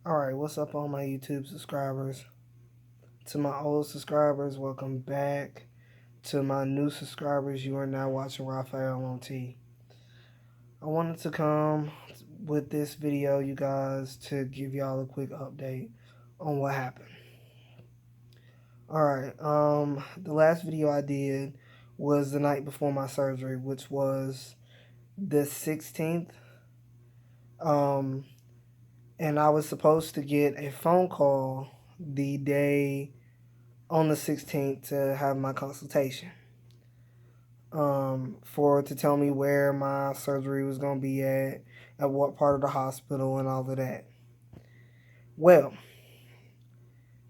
Alright, what's up all my YouTube subscribers? To my old subscribers, welcome back. To my new subscribers, you are now watching Raphael on T. I wanted to come with this video, you guys, to give y'all a quick update on what happened. Alright, the last video I did was the night before my surgery, which was the 16th. And I was supposed to get a phone call the day on the 16th to have my consultation to tell me where my surgery was going to be at what part of the hospital and all of that. Well,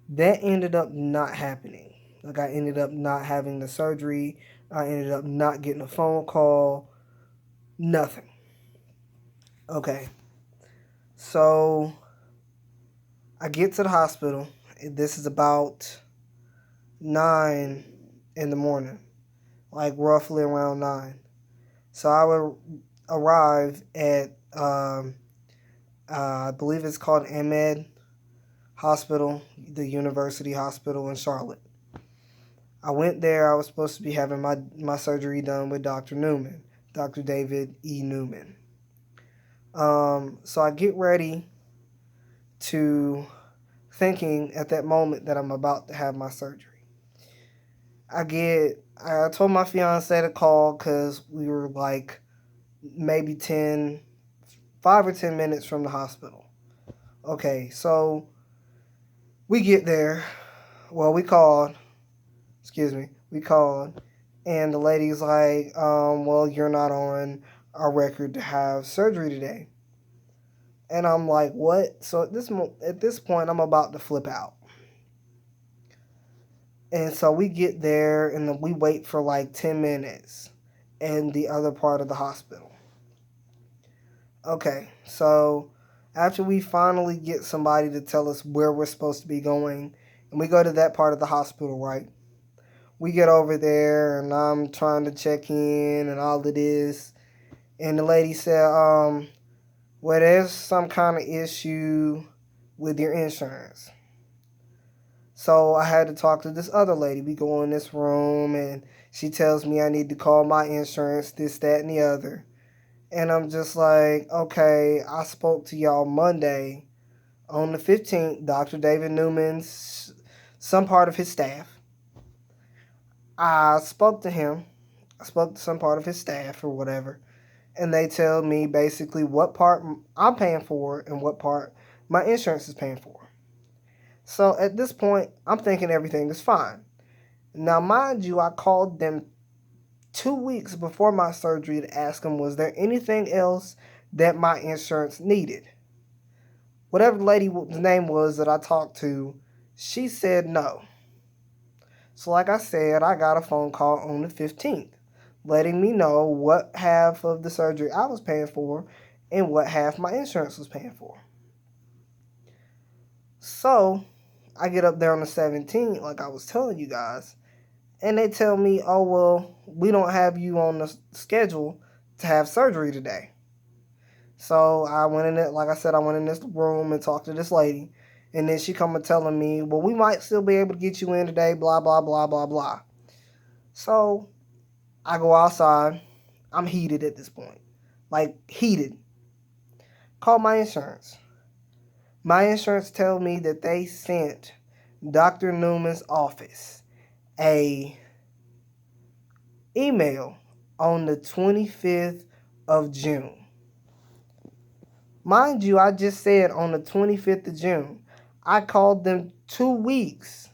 that ended up not happening. Like, I ended up not having the surgery. I ended up not getting a phone call. Nothing. Okay. So I get to the hospital. This is about 9 in the morning, like roughly around 9. So I would arrive at, I believe it's called Ahmed Hospital, the University Hospital in Charlotte. I went there. I was supposed to be having my surgery done with Dr. Newman, Dr. David E. Newman. So I get ready to thinking at that moment that I'm about to have my surgery. I told my fiance to call because we were like maybe 5 or 10 minutes from the hospital. Okay, so we get there. Well, we called. We called. And the lady's like, well, you're not on our record to have surgery today. And I'm like, what? So at this point, I'm about to flip out. And so we get there and we wait for like 10 minutes in the other part of the hospital. Okay, so after we finally get somebody to tell us where we're supposed to be going, and we go to that part of the hospital, right? We get over there, and I'm trying to check in and all of this. And the lady said, well, there's some kind of issue with your insurance. So I had to talk to this other lady. We go in this room, and she tells me I need to call my insurance, this, that, and the other. And I'm just like, okay, I spoke to y'all Monday on the 15th, Dr. David Newman's, some part of his staff. I spoke to him. I spoke to some part of his staff or whatever. And they tell me basically what part I'm paying for and what part my insurance is paying for. So at this point, I'm thinking everything is fine. Now, mind you, I called them 2 weeks before my surgery to ask them, was there anything else that my insurance needed? Whatever the lady's name was that I talked to, she said no. So like I said, I got a phone call on the 15th letting me know what half of the surgery I was paying for and what half my insurance was paying for. So I get up there on the 17th, like I was telling you guys, and they tell me, oh, well, we don't have you on the schedule to have surgery today. So I went in it, like I said, I went in this room and talked to this lady. And then she come and telling me, well, we might still be able to get you in today, blah, blah, blah, blah, blah. So I go outside. I'm heated at this point. Like, heated. Call my insurance. My insurance tell me that they sent Dr. Newman's office a email on the 25th of June. Mind you, I just said on the 25th of June. I called them 2 weeks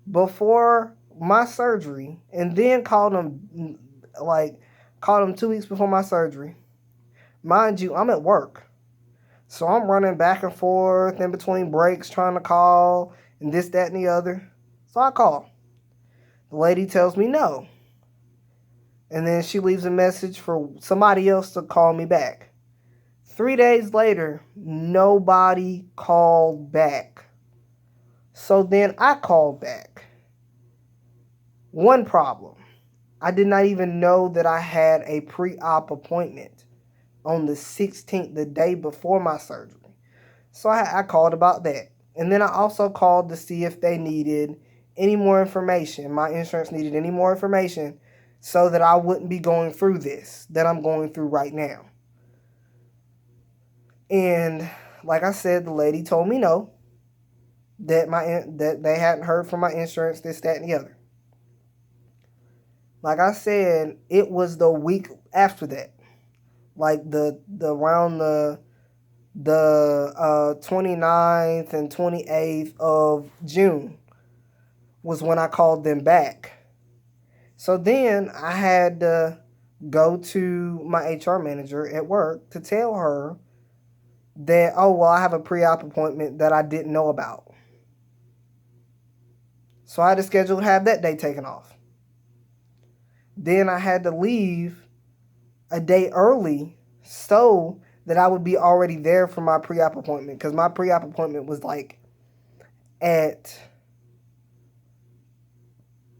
before my surgery and then called them 2 weeks before my surgery. Mind you, I'm at work. So I'm running back and forth in between breaks trying to call and this, that, and the other. So I call. The lady tells me no. And then she leaves a message for somebody else to call me back. 3 days later, nobody called back. So then I called back. One problem. I did not even know that I had a pre-op appointment on the 16th, the day before my surgery. So I called about that. And then I also called to see if they needed any more information. My insurance needed any more information so that I wouldn't be going through this that I'm going through right now. And like I said, the lady told me no, that they hadn't heard from my insurance, this, that, and the other. Like I said, it was the week after that, like the around the 29th and 28th of June was when I called them back. So then I had to go to my HR manager at work to tell her that, oh, well, I have a pre-op appointment that I didn't know about. So I had to schedule to have that day taken off. Then I had to leave a day early so that I would be already there for my pre-op appointment, because my pre-op appointment was like at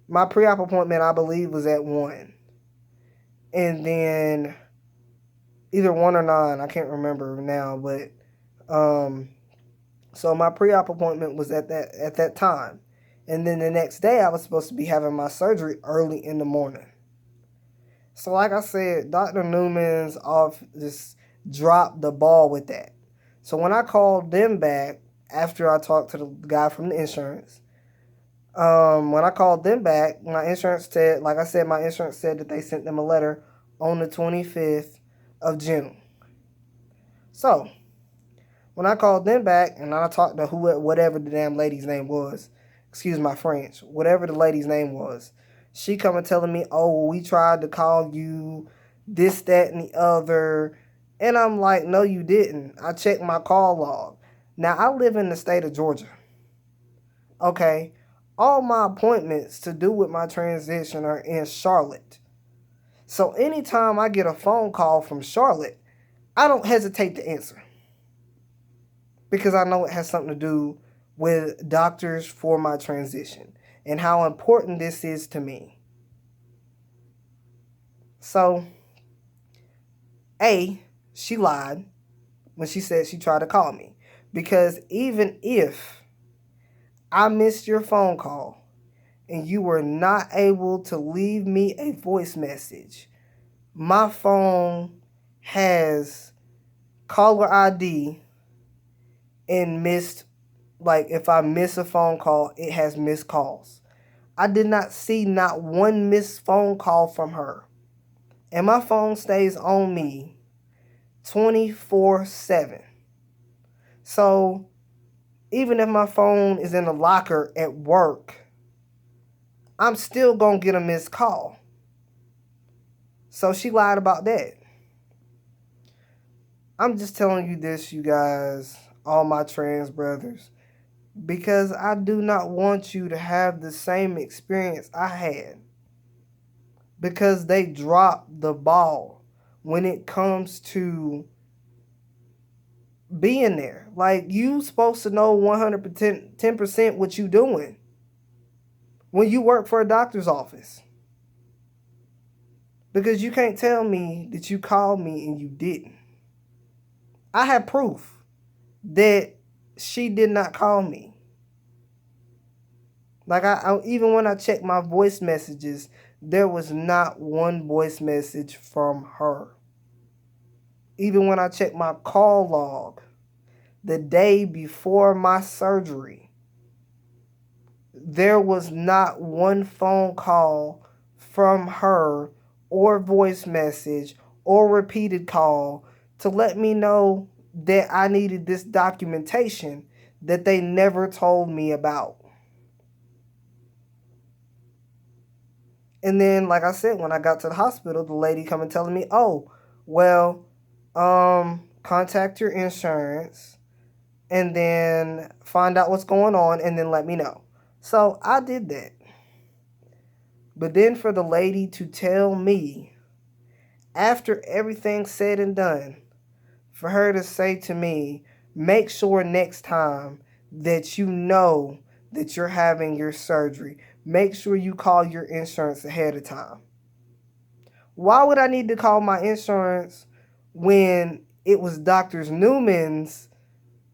my pre-op appointment, I believe, was at 1. And then either 1 or 9, I can't remember now, but so my pre-op appointment was at that time. And then the next day I was supposed to be having my surgery early in the morning. So like I said, Dr. Newman's off just dropped the ball with that. So when I called them back after I talked to the guy from the insurance, when I called them back, my insurance said, like I said, my insurance said that they sent them a letter on the 25th of June. So when I called them back and I talked to whatever the damn lady's name was, excuse my French, whatever the lady's name was, she coming telling me, oh, we tried to call you, this, that, and the other. And I'm like, no, you didn't. I checked my call log. Now, I live in the state of Georgia. Okay? All my appointments to do with my transition are in Charlotte. So anytime I get a phone call from Charlotte, I don't hesitate to answer, because I know it has something to do with doctors for my transition and how important this is to me. So, she lied when she said she tried to call me, because even if I missed your phone call and you were not able to leave me a voice message, my phone has caller ID and missed, like if I miss a phone call, it has missed calls. I did not see not one missed phone call from her. And my phone stays on me 24/7. So even if my phone is in the locker at work, I'm still going to get a missed call. So she lied about that. I'm just telling you this, you guys, all my trans brothers, because I do not want you to have the same experience I had. Because they dropped the ball when it comes to being there. Like, you supposed to know 100%, 10% what you doing when you work for a doctor's office. Because you can't tell me that you called me and you didn't. I have proof that she did not call me. Like, I even when I checked my voice messages, there was not one voice message from her. Even when I checked my call log the day before my surgery, there was not one phone call from her or voice message or repeated call to let me know that I needed this documentation that they never told me about. And then, like I said, when I got to the hospital, the lady coming telling me, oh, well, contact your insurance and then find out what's going on and then let me know. So I did that. But then for the lady to tell me, after everything's said and done, for her to say to me, make sure next time that you know that you're having your surgery. Make sure you call your insurance ahead of time. Why would I need to call my insurance when it was Dr. Newman's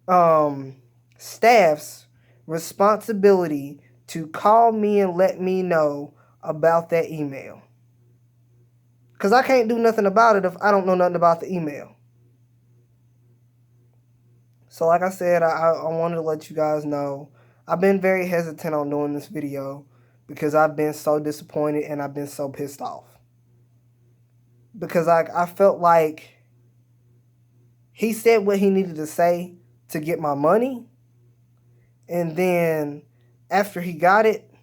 um, staff's responsibility to call me and let me know about that email. Because I can't do nothing about it if I don't know nothing about the email. So like I said, I wanted to let you guys know. I've been very hesitant on doing this video because I've been so disappointed and I've been so pissed off. Because I felt like he said what he needed to say to get my money. And then after he got it,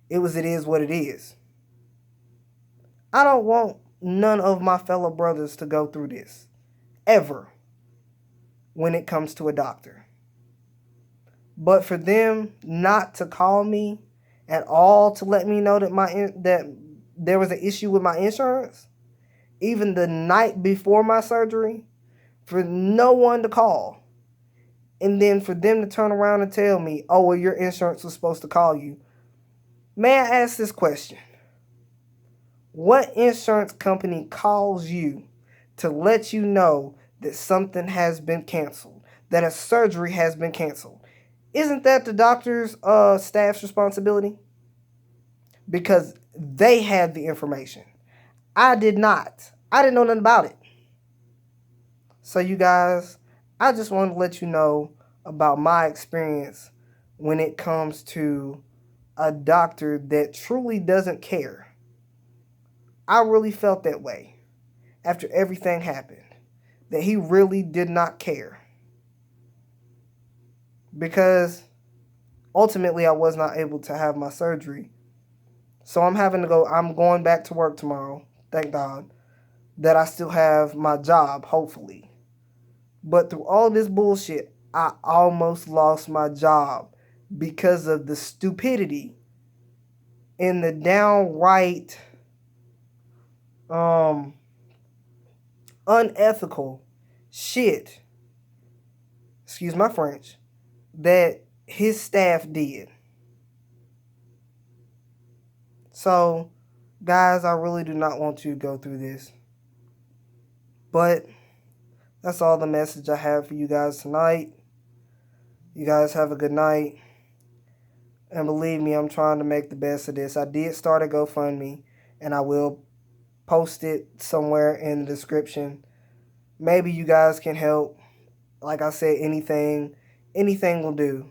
it is what it is. I don't want none of my fellow brothers to go through this. Ever. When it comes to a doctor. But for them not to call me at all to let me know that there was an issue with my insurance, even the night before my surgery, for no one to call, and then for them to turn around and tell me, oh, well, your insurance was supposed to call you. May I ask this question? What insurance company calls you to let you know that something has been canceled, that a surgery has been canceled? Isn't that the doctor's staff's responsibility? Because they had the information. I did not. I didn't know nothing about it. So you guys, I just wanted to let you know about my experience when it comes to a doctor that truly doesn't care. I really felt that way after everything happened, that he really did not care. Because ultimately I was not able to have my surgery. So I'm going back to work tomorrow, thank God, that I still have my job, hopefully. But through all this bullshit, I almost lost my job because of the stupidity and the downright unethical shit, excuse my French, that his staff did. So, guys, I really do not want you to go through this. But that's all the message I have for you guys tonight. You guys have a good night. And believe me, I'm trying to make the best of this. I did start a GoFundMe, and I will post it somewhere in the description. Maybe you guys can help. Like I said, anything will do.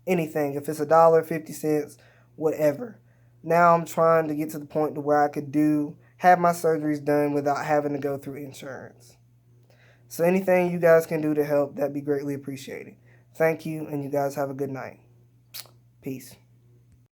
Anything. If it's $1, 50 cents, whatever. Now I'm trying to get to the point to where I could have my surgeries done without having to go through insurance. So anything you guys can do to help, that'd be greatly appreciated. Thank you, and you guys have a good night. Peace.